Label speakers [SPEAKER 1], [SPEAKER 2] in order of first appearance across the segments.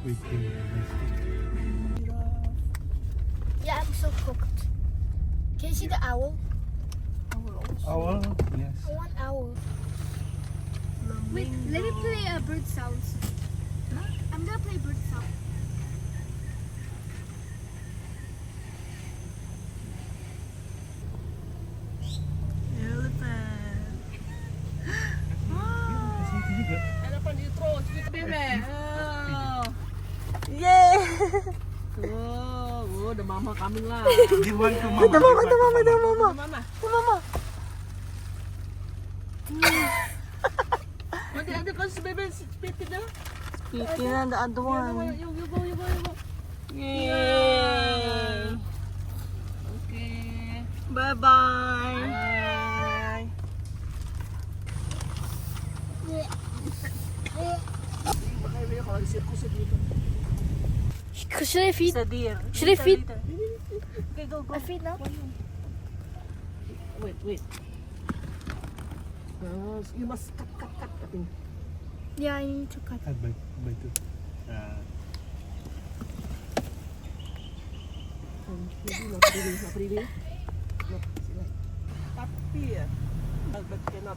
[SPEAKER 1] Waiting.
[SPEAKER 2] Yeah, I'm so cooked. Can you see the owl?
[SPEAKER 1] Owl? Yes.
[SPEAKER 2] I want owl. Wait, let me play bird sounds. Huh? I'm gonna play bird sound.
[SPEAKER 3] Elephant.
[SPEAKER 1] Kasih itu juga.
[SPEAKER 3] Elephant you throw, sweet baby. Oh. Yay! Oh, the mama coming lah.
[SPEAKER 1] Give one to mama.
[SPEAKER 3] The mama. What the other cause baby spitting now?
[SPEAKER 4] Speaking and the other one.
[SPEAKER 3] You go.
[SPEAKER 4] Yay!
[SPEAKER 3] Okay.
[SPEAKER 4] Bye-bye.
[SPEAKER 3] Bye.
[SPEAKER 2] Should I feed?
[SPEAKER 4] Sa deer.
[SPEAKER 2] Should I feed?
[SPEAKER 4] Okay, go.
[SPEAKER 2] I feed now?
[SPEAKER 3] Wait. You must cut.
[SPEAKER 2] Yeah, I need to cut.
[SPEAKER 1] Bye tu.
[SPEAKER 3] Not really. Tapi ya. But cannot.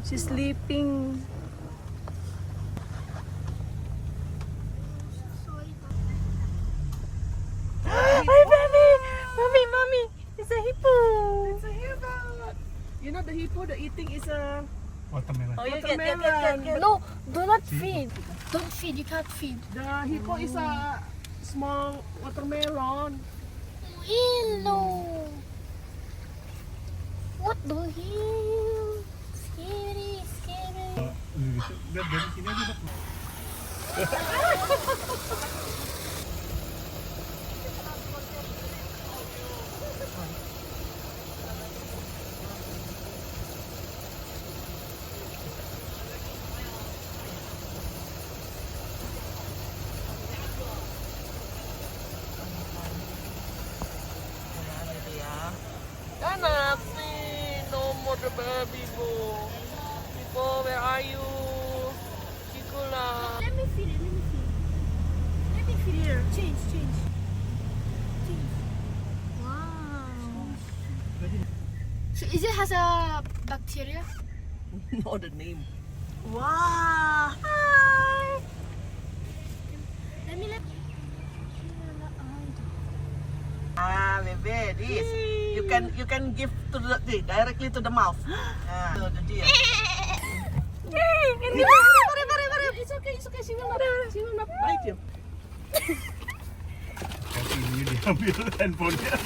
[SPEAKER 4] She's sleeping. Hi, baby! Mommy! It's a hippo!
[SPEAKER 3] It's a hippo. You know the hippo, the eating is a
[SPEAKER 1] Watermelon.
[SPEAKER 4] Oh, you
[SPEAKER 3] watermelon.
[SPEAKER 4] get.
[SPEAKER 2] No, do not feed. Don't feed. You can't feed.
[SPEAKER 3] The hippo is a small watermelon.
[SPEAKER 2] Hello. What the hell? Scary.
[SPEAKER 1] Dari sini aja dah.
[SPEAKER 3] Kanapi, no more the baby bo. Hippo, where are you? Chikula.
[SPEAKER 2] Let me feed it. Let me feed it. Change. Wow. So is it has a bacteria?
[SPEAKER 3] Know the name.
[SPEAKER 4] Wow! Hi!
[SPEAKER 2] Let me.
[SPEAKER 3] Baby, this you can give to the directly to the mouth. To the deer. It's okay. She will not bite you.
[SPEAKER 1] Kasi ini diambil handphonenya.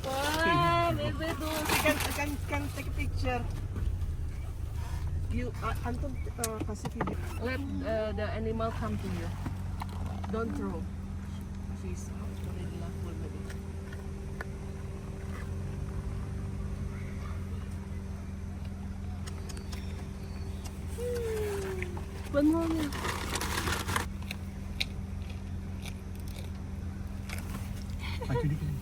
[SPEAKER 3] Wow, baby, do can take a picture. You Anton kasih video. Let the animal come to you. Don't throw. She's already laughing maybe.
[SPEAKER 4] One more.
[SPEAKER 1] Maju dikit.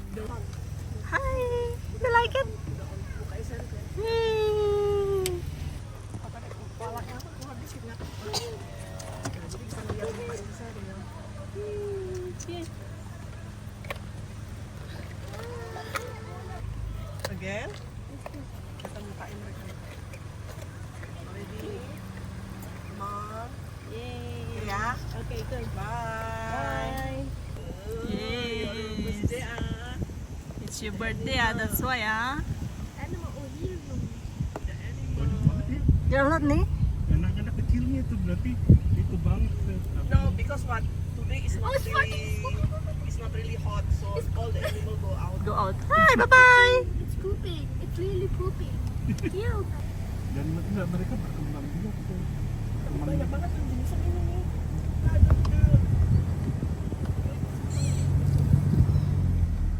[SPEAKER 4] Hi! You like it? Yay!
[SPEAKER 3] Again? Kita bukain mereka. Ready? Come on.
[SPEAKER 4] Yay!
[SPEAKER 3] Yeah?
[SPEAKER 4] Okay, good.
[SPEAKER 3] Bye.
[SPEAKER 4] Yay!
[SPEAKER 3] Your birthday,
[SPEAKER 4] It's your birthday, that's why,
[SPEAKER 2] Animal or hero?
[SPEAKER 1] Banyak banget ya.
[SPEAKER 4] You're not nih?
[SPEAKER 1] Anak-anak kecilnya itu berarti itu banget.
[SPEAKER 3] No, because what? Today is not
[SPEAKER 2] Oh, it's
[SPEAKER 3] really hot, so all the animals go out.
[SPEAKER 4] Go out. Hi, bye-bye!
[SPEAKER 2] It's pooping. It's really pooping. Cute.
[SPEAKER 1] Dan mereka berkembang juga tuh.
[SPEAKER 3] Banyak banget yang jenisnya ini nih.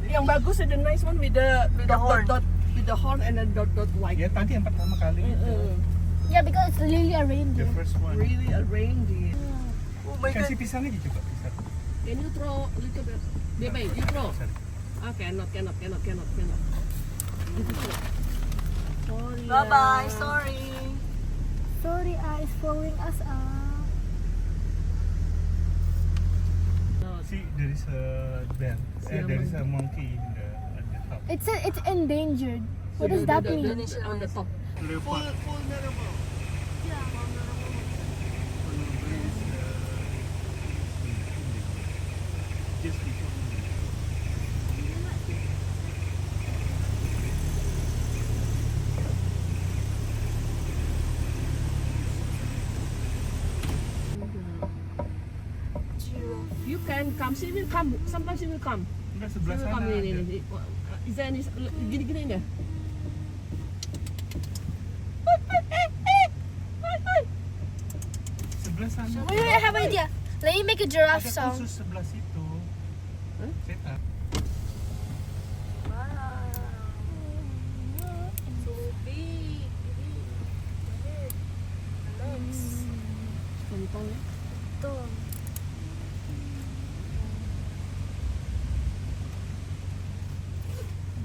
[SPEAKER 3] Yang bagus the nice one with the
[SPEAKER 4] horn.
[SPEAKER 3] dot with the horn and then dot white.
[SPEAKER 1] Ya tadi yang pertama kali itu.
[SPEAKER 2] Yeah, because it's really a
[SPEAKER 1] The
[SPEAKER 2] reindeer.
[SPEAKER 1] first one.
[SPEAKER 3] Really a reindeer.
[SPEAKER 4] Oh my god.
[SPEAKER 1] Kasih pisang aja coba pisang.
[SPEAKER 3] Can you throw a little bit? Baby, you throw.
[SPEAKER 1] Sorry.
[SPEAKER 3] Okay, cannot. You throw. Sorry.
[SPEAKER 4] Bye-bye. Sorry.
[SPEAKER 2] Sorry, is following us.
[SPEAKER 1] See, there is a bear. There is a monkey in the at the top.
[SPEAKER 2] It's endangered. What does that mean?
[SPEAKER 3] On the top.
[SPEAKER 1] Leopard.
[SPEAKER 3] Vulnerable.
[SPEAKER 1] Just before.
[SPEAKER 3] You can come. She will come. Sometimes she will come.
[SPEAKER 1] Enggak
[SPEAKER 3] She
[SPEAKER 1] sebelah
[SPEAKER 3] will
[SPEAKER 1] sana.
[SPEAKER 3] come.
[SPEAKER 1] ada.
[SPEAKER 3] Ini. Is there any gini-gini deh?
[SPEAKER 1] Sebelah sana.
[SPEAKER 2] Wait, I have an idea. Let me make a giraffe
[SPEAKER 1] Ada
[SPEAKER 2] sound.
[SPEAKER 1] khusus sebelah situ.
[SPEAKER 3] Huh?
[SPEAKER 1] Setan.
[SPEAKER 4] So big. Legs.
[SPEAKER 3] Kontol ya.
[SPEAKER 2] Ito.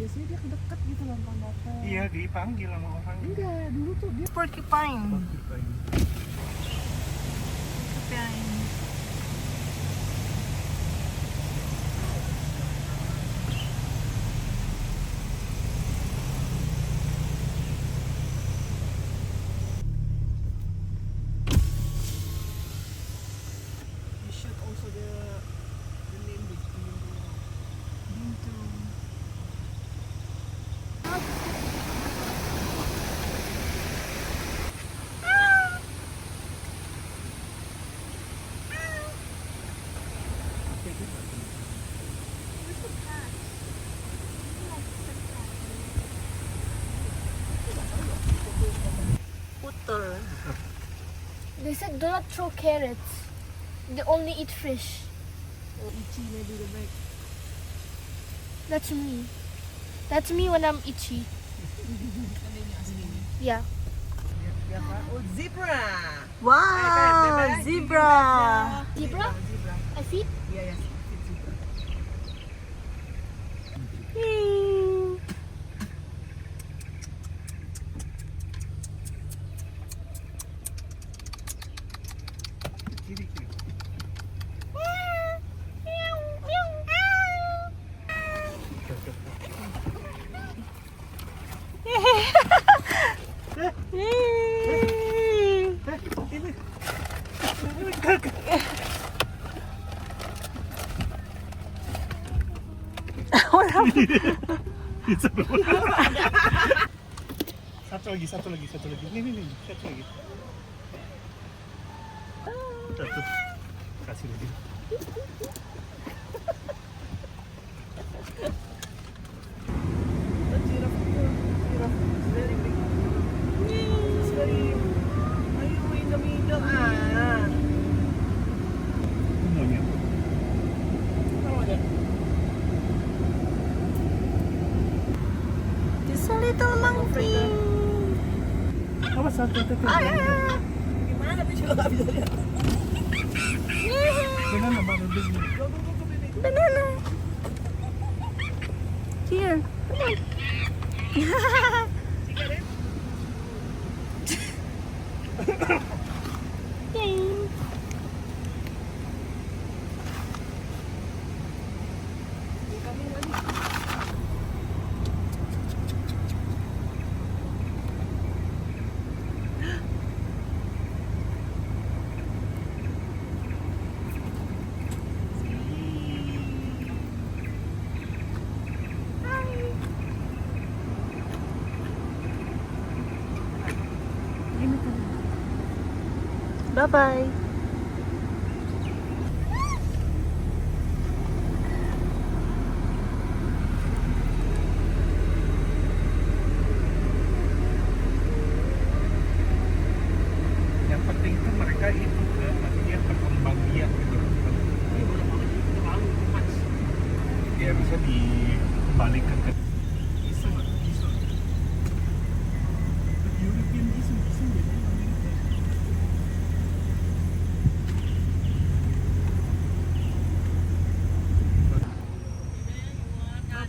[SPEAKER 3] Biasanya dia dekat gitu lontong datang.
[SPEAKER 1] Iya, dipanggil sama orang.
[SPEAKER 3] Enggak, dulu tuh dia
[SPEAKER 4] Porcupine.
[SPEAKER 1] Porcupine.
[SPEAKER 4] Porcupine.
[SPEAKER 3] you should also the name Bintu.
[SPEAKER 4] Putter.
[SPEAKER 2] They said do not throw carrots. They only eat fish.
[SPEAKER 3] Oh, itchy maybe the back.
[SPEAKER 2] That's me. That's me when I'm itchy.
[SPEAKER 3] Ano yung aslinya?
[SPEAKER 2] Yeah.
[SPEAKER 3] Oh, zebra.
[SPEAKER 4] Wow, zebra.
[SPEAKER 2] Zebra?
[SPEAKER 3] Zebra.
[SPEAKER 2] I feed?
[SPEAKER 3] Yeah, yes. It's zebra.
[SPEAKER 1] Kiri, kiri. Satu lagi. Nih. Satu lagi. Satu. Kasih lagi.
[SPEAKER 3] The giraffe itu. Giraffe is very big. It's very. Are you in the middle?
[SPEAKER 1] Monyet.
[SPEAKER 3] Oh, yeah.
[SPEAKER 4] Just a little monkey.
[SPEAKER 1] Awas, satu.
[SPEAKER 3] Gimana sih kalau nggak bisa lihat?
[SPEAKER 1] Banana, banana.
[SPEAKER 3] Go, baby.
[SPEAKER 4] Banana. Here. Come on. Yay.
[SPEAKER 3] Kami lagi.
[SPEAKER 4] Bye-bye.
[SPEAKER 1] Yang penting itu mereka itu maksudnya berkembang biak gitu.
[SPEAKER 3] Ini boleh banget terlalu much.
[SPEAKER 1] Ya bisa dibalikan ke isu. European isu biasanya Amerika.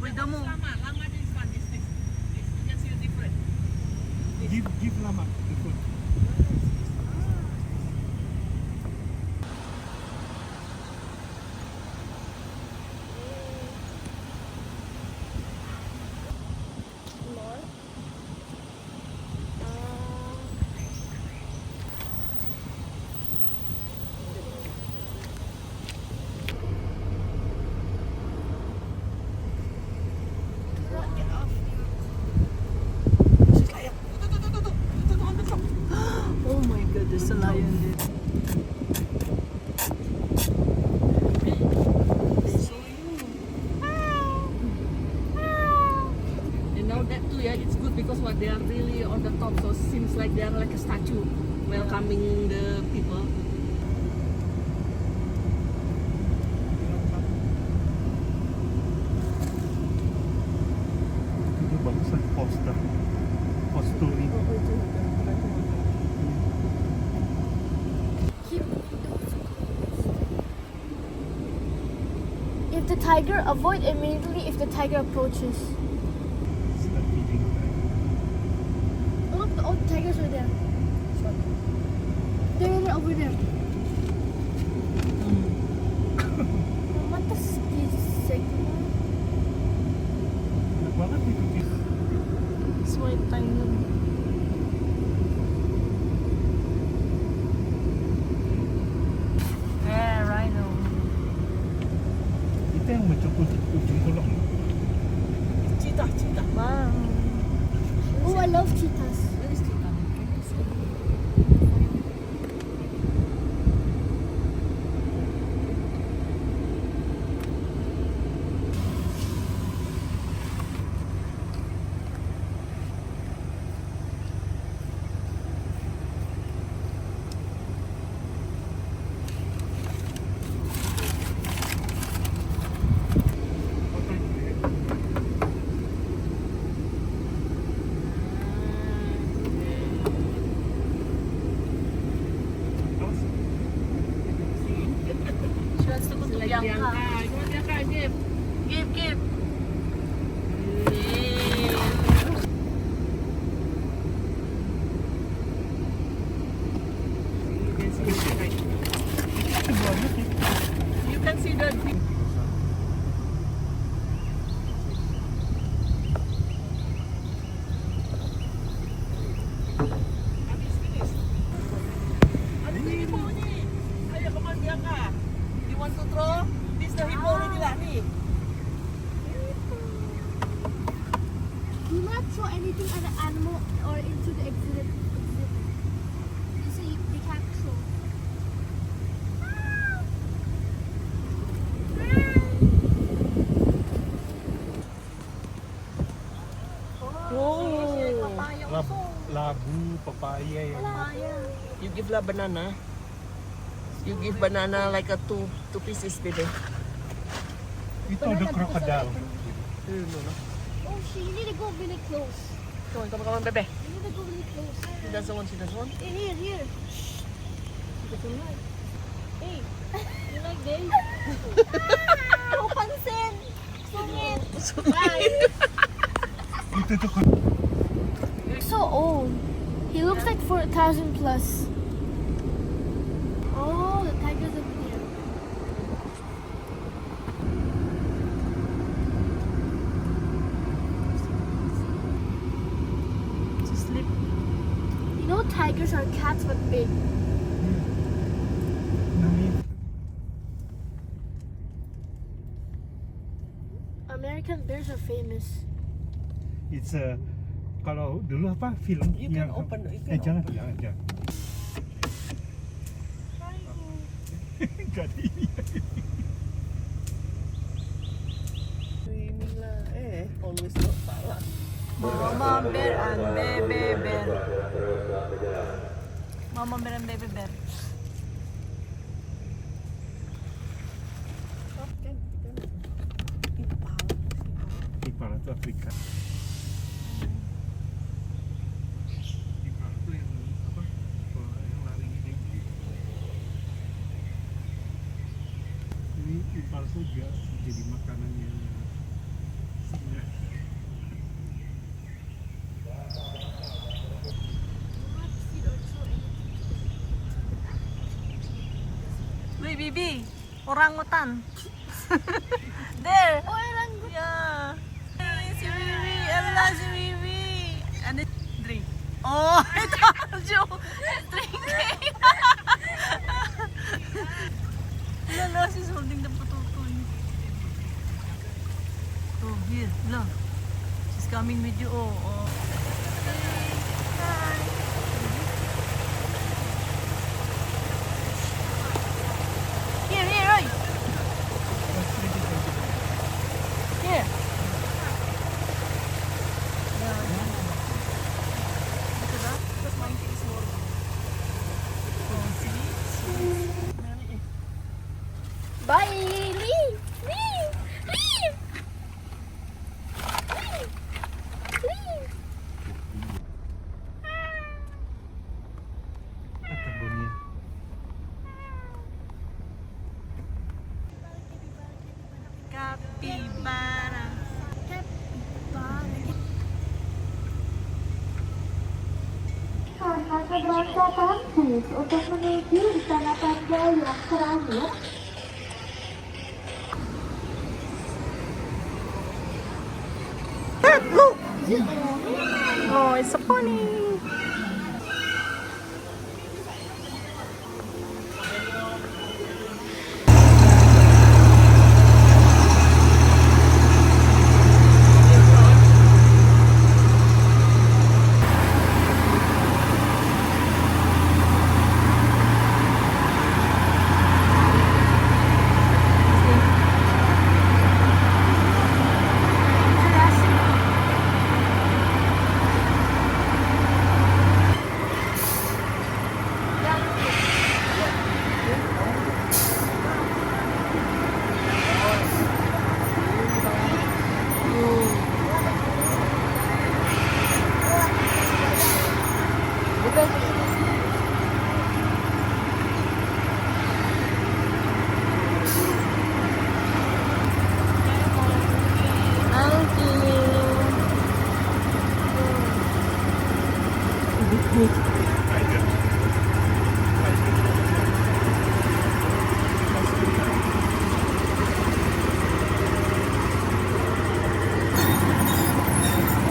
[SPEAKER 4] Beda mo.
[SPEAKER 3] Lama di Spanish. You can see different.
[SPEAKER 1] Give lama the food.
[SPEAKER 4] Oh my god, there's a lion there.
[SPEAKER 3] And now that too, yeah, it's good because what they are really on the top, so it seems like they are like a statue welcoming the people.
[SPEAKER 1] Itu bagusan poster. Poster ini.
[SPEAKER 2] Keep windows closed. If the tiger, avoid immediately if the tiger approaches.
[SPEAKER 1] Start eating.
[SPEAKER 2] Oh, look, all the tigers are there. They're over there. What the signal?
[SPEAKER 1] Enak banget itu guys.
[SPEAKER 4] It's white tiger. Rhino.
[SPEAKER 1] Itu yang mencukup ujung tulang.
[SPEAKER 3] Cheetah.
[SPEAKER 4] Wow.
[SPEAKER 2] Oh, I love cheetahs.
[SPEAKER 3] Where is cheetah? Can you see?
[SPEAKER 4] She wants to go to
[SPEAKER 3] Like
[SPEAKER 4] Bianca.
[SPEAKER 3] Bianca. Come on, Bianca, give.
[SPEAKER 4] Give.
[SPEAKER 3] You can see it, right? You can see the Ano yung hippo ni? Ayo, come on, Bianca. You want to throw? This the hippo nila ni.
[SPEAKER 2] Do not throw anything at the animal or into the exhibit. You see, they can't throw.
[SPEAKER 1] Labu, papaya yang
[SPEAKER 3] You give la banana. You give banana like a two pieces, baby.
[SPEAKER 1] itu ada krokodil.
[SPEAKER 3] No.
[SPEAKER 2] Oh, you need to go really close.
[SPEAKER 3] Come on, baby.
[SPEAKER 2] You need to go really close.
[SPEAKER 3] She doesn't want.
[SPEAKER 2] Hey, here. Hey, you like this? Ah, pansin. Sungit. Bye.
[SPEAKER 1] Itu tuh
[SPEAKER 2] You're so old. He looks like 4,000 plus. Oh, the tiger's up here.
[SPEAKER 4] To sleep.
[SPEAKER 2] You know tigers are cats but big. American bears are famous.
[SPEAKER 1] It's a kalau dulu apa film
[SPEAKER 3] You can open.
[SPEAKER 1] jangan. Gak di ini.
[SPEAKER 3] Swimming lah. Always not salah.
[SPEAKER 4] Mama bear and baby bear. Mama bear and baby bear.
[SPEAKER 1] Ipal itu Afrika. Ipal itu yang apa? Yang lari ini. Ini ipal juga jadi makanannya singa.
[SPEAKER 4] Bibi, orangutan. There.
[SPEAKER 2] Orangutan.
[SPEAKER 4] Yeah. Hey, si Bibi. Allah, si Bibi. And it's drink. Oh, I told you. It's drinking. Lala, she's holding the potato. Oh, here. Look. She's coming with you. Oh, oh. Hi. Here, here, Roy. Here. Look at that. But mine is more. Oh, see?
[SPEAKER 2] Bye. Leave. Leave. Leave. Leave. Leave.
[SPEAKER 1] Kebunnya.
[SPEAKER 4] Capybara.
[SPEAKER 5] Karena keberangkatan bis untuk menuju Istana Tanda yang terakhir,
[SPEAKER 4] Look! Oh, it's a pony.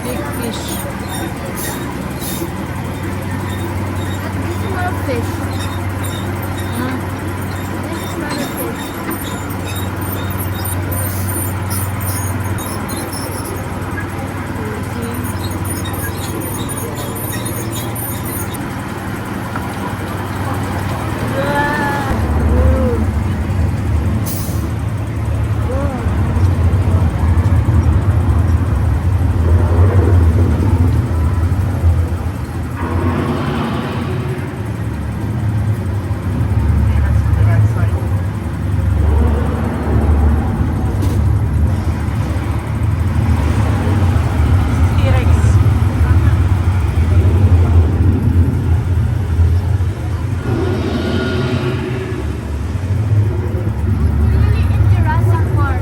[SPEAKER 4] Big fish.
[SPEAKER 2] This is not a fish.
[SPEAKER 4] Huh?
[SPEAKER 2] This is not a fish.
[SPEAKER 4] T-Rex.
[SPEAKER 2] Really in Jurassic Park.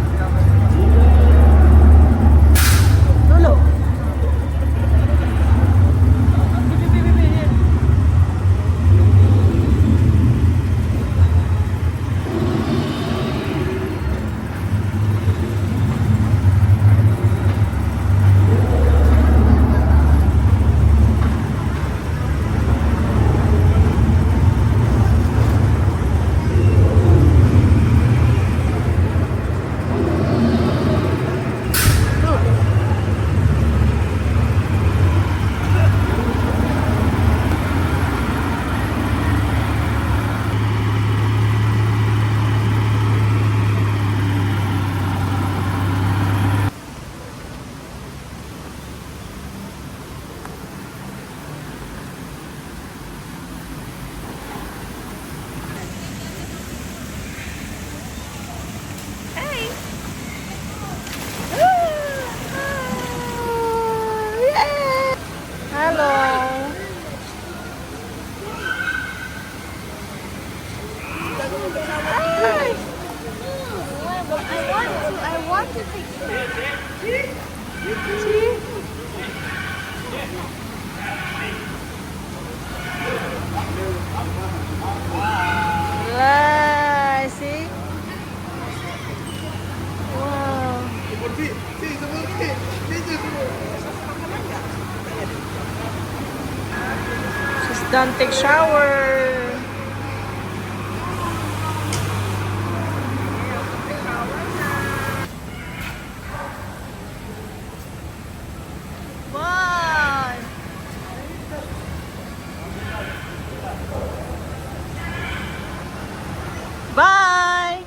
[SPEAKER 4] Lolo. Bibi, here. Hey. Hello. Hi.
[SPEAKER 2] I want to take
[SPEAKER 4] See? La, si Don't take shower. Bye. Bye.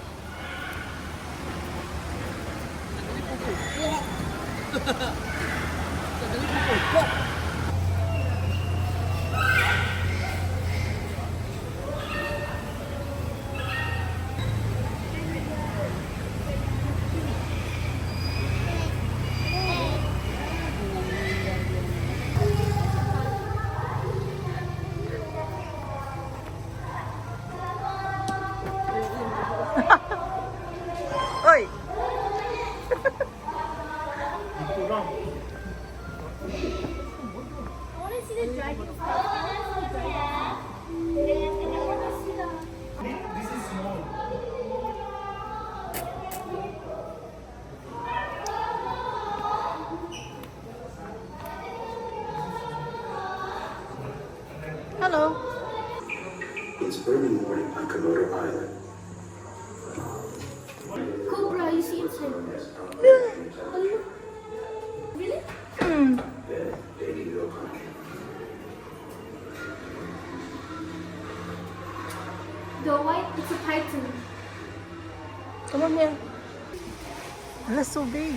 [SPEAKER 4] Oi.
[SPEAKER 1] Kurang.
[SPEAKER 2] I want to see the dragon.
[SPEAKER 1] This is small.
[SPEAKER 4] Hello.
[SPEAKER 6] It's early morning on Komodo Island.
[SPEAKER 2] Cobra, you see inside. Really?
[SPEAKER 6] Then they need to go home.
[SPEAKER 2] The white, it's a python.
[SPEAKER 4] Come on here. That's so big.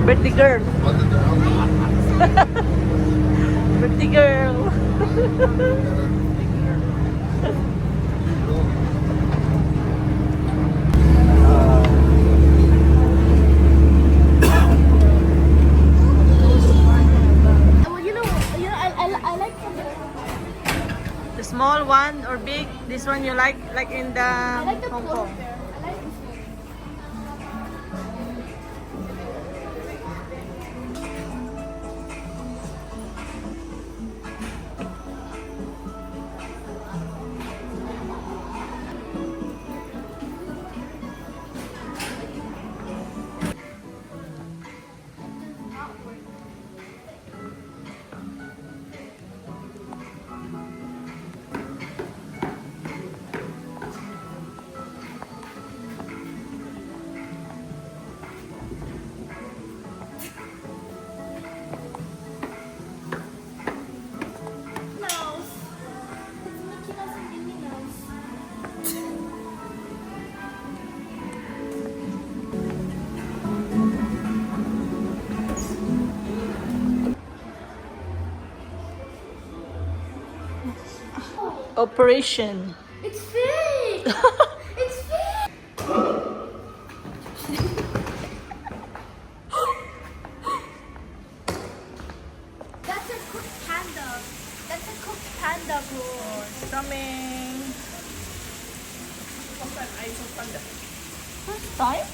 [SPEAKER 4] Birthday girl. Birthday girl.
[SPEAKER 2] Well, I like
[SPEAKER 4] The small one or big? This one you like in the
[SPEAKER 2] I like the
[SPEAKER 4] Hong
[SPEAKER 2] polar
[SPEAKER 4] Kong.
[SPEAKER 2] bear. I like this one. Mouse. It's Mickey Mouse and Minnie Mouse.
[SPEAKER 4] Operation.
[SPEAKER 2] It's fake! It's fake! That's a cooked panda. That's a cooked panda, bro.
[SPEAKER 4] It's coming. First time?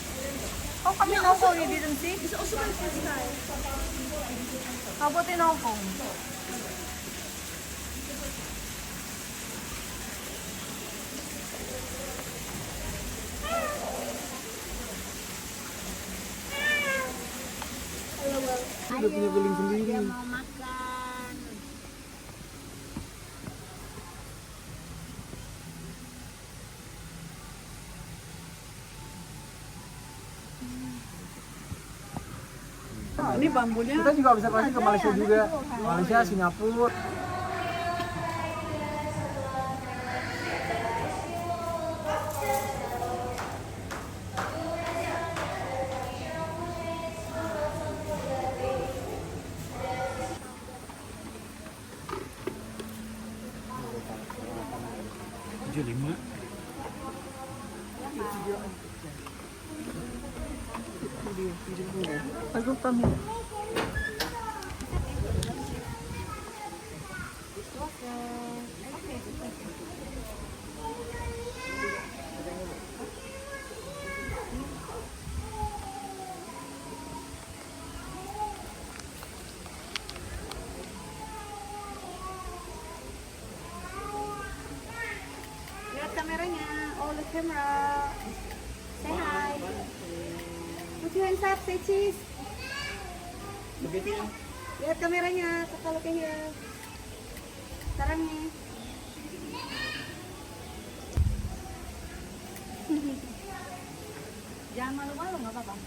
[SPEAKER 4] How come in Hong Kong you didn't see?
[SPEAKER 2] It's also my first time.
[SPEAKER 4] How about in Hong Kong?
[SPEAKER 1] Udah punya guling sendiri.
[SPEAKER 2] Dia mau makan.
[SPEAKER 3] Ini bambunya.
[SPEAKER 1] Kita juga bisa kasih ke Malaysia juga. Malaysia, Singapura. Lima.
[SPEAKER 4] Bago kami.
[SPEAKER 2] camera. Say hi. Put your hands up, say cheese. Lihat kameranya, kakak look here. Sekarang nih. Jangan malu-malu, nggak apa-apa.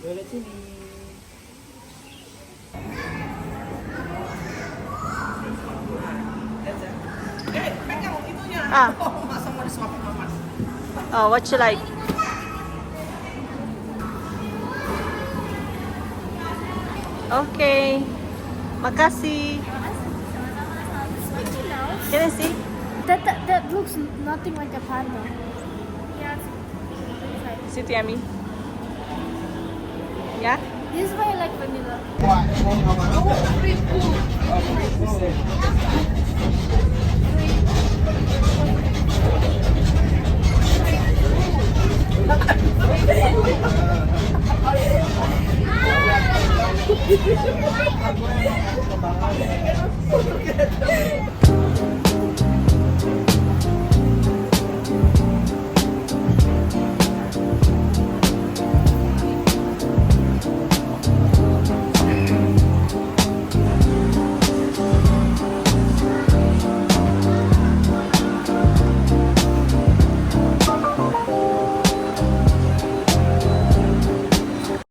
[SPEAKER 4] Boleh sini. Ah. Oh, what you like? Okay. Makasih. Can I see?
[SPEAKER 2] That looks nothing like a panda. Yeah.
[SPEAKER 4] Is it yummy? Yeah?
[SPEAKER 2] This is why I like vanilla.